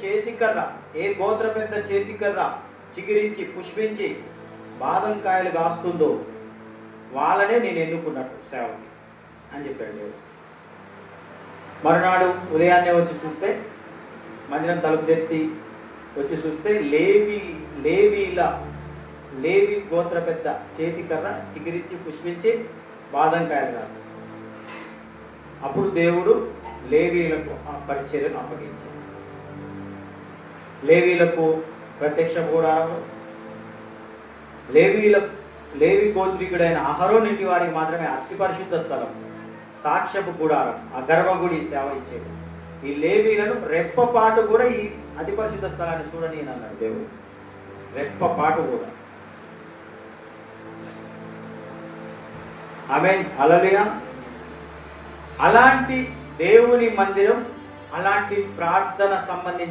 చేతికర్ర, ఏ గోత్ర పెద్ద చేతికర్ర చిగిరించి పుష్పించి బాదం కాయలు కాస్తుందో వాళ్ళనే నేను ఎన్నుకున్నట్టు సేవకి అని చెప్పాడు దేవుడు. మరునాడు ఉదయాన్నే వచ్చి చూస్తే, మందిరం తలుపు తెరిచి వచ్చి చూస్తే లేవి గోత్ర పెద్ద చేతికర్ర చిగిరించి పుష్పించి బాదం కాయలు కాస్తుంది. అప్పుడు దేవుడు లేవీలకు ఆ పరిచర్యను అప్పగించాడు. లేవీలకు ప్రత్యక్ష గుడారం, లేవి గోత్రికుడైన అహరోను ఇంటి వారికి మాత్రమే అతి పరిశుద్ధ స్థలం, సాక్ష్యపు గుడారం, ఆ గర్భగుడి సేవ ఇచ్చేది. ఈ లేవీలను రెప్పపాటు కూడా ఈ అతి పరిశుద్ధ స్థలాన్ని చూడని అన్నాడు దేవుడు. రెప్పపాటు కూడా. ఆమేన్, హల్లెలూయా. అలాంటి దేవుని మందిరం, అలాంటి ప్రార్థన సంబంధించి